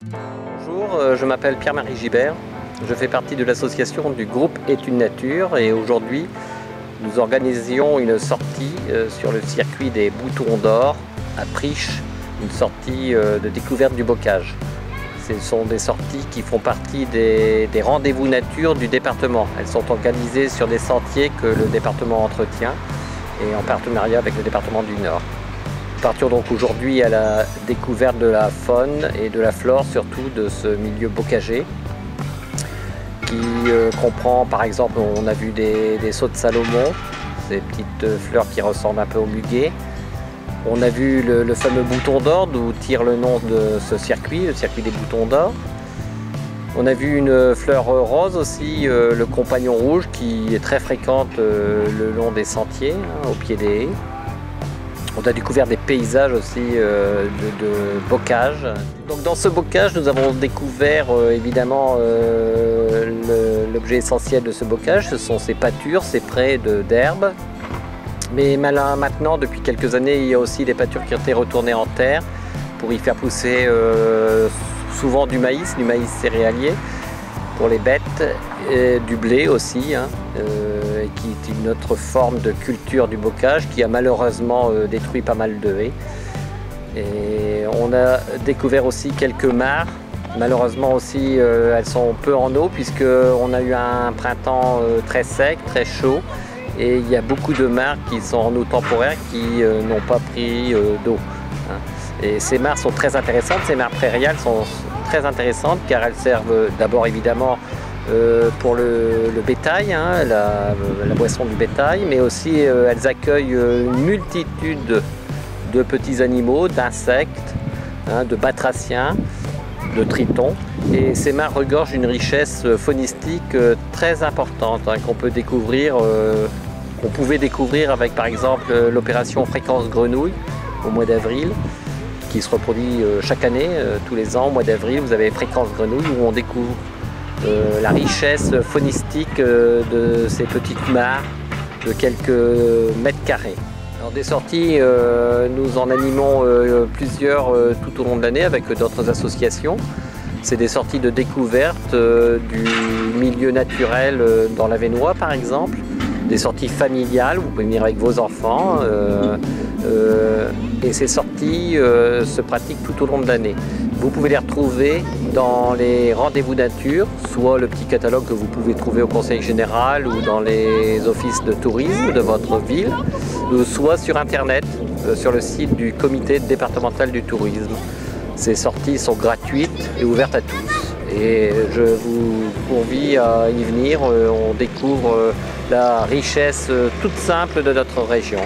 Bonjour, je m'appelle Pierre-Marie Gibert. Je fais partie de l'association du groupe Études Nature et aujourd'hui nous organisions une sortie sur le circuit des Boutons d'Or à Priches, une sortie de découverte du bocage. Ce sont des sorties qui font partie des rendez-vous nature du département. Elles sont organisées sur des sentiers que le département entretient et en partenariat avec le département du Nord. Nous partions donc aujourd'hui à la découverte de la faune et de la flore, surtout de ce milieu bocager, qui comprend par exemple, on a vu des sauts de Salomon, ces petites fleurs qui ressemblent un peu au muguet. On a vu le fameux bouton d'or, d'où tire le nom de ce circuit, le circuit des boutons d'or. On a vu une fleur rose aussi, le compagnon rouge, qui est très fréquente le long des sentiers, au pied des haies. On a découvert des paysages aussi de bocage. Donc dans ce bocage, nous avons découvert évidemment l'objet essentiel de ce bocage, ce sont ces pâtures, ces prés d'herbe. Mais maintenant, depuis quelques années, il y a aussi des pâtures qui ont été retournées en terre pour y faire pousser souvent du maïs céréalier pour les bêtes, et du blé aussi, qui est une autre forme de culture du bocage qui a malheureusement détruit pas mal de haies. Et on a découvert aussi quelques mares. Malheureusement aussi, elles sont peu en eau puisqu'on a eu un printemps très sec, très chaud. Et il y a beaucoup de mares qui sont en eau temporaire qui n'ont pas pris d'eau. Et ces mares sont très intéressantes, ces mares prairiales sont très intéressantes car elles servent d'abord évidemment pour le bétail, la boisson du bétail, mais aussi elles accueillent une multitude de petits animaux, d'insectes, de batraciens, de tritons. Et ces mares regorgent une richesse faunistique très importante qu'on peut découvrir, qu'on pouvait découvrir avec par exemple l'opération Fréquence Grenouille au mois d'avril, qui se reproduit chaque année, tous les ans au mois d'avril. Vous avez Fréquence Grenouille où on découvre la richesse faunistique de ces petites mares de quelques mètres carrés. Alors des sorties, nous en animons plusieurs tout au long de l'année avec d'autres associations. C'est des sorties de découverte du milieu naturel dans l'Avesnois par exemple, des sorties familiales, vous pouvez venir avec vos enfants et ces sorties se pratiquent tout au long de l'année. Vous pouvez les retrouver dans les rendez-vous nature, soit le petit catalogue que vous pouvez trouver au conseil général ou dans les offices de tourisme de votre ville, soit sur internet, sur le site du comité départemental du tourisme. Ces sorties sont gratuites et ouvertes à tous. Et je vous convie à y venir, on découvre la richesse toute simple de notre région.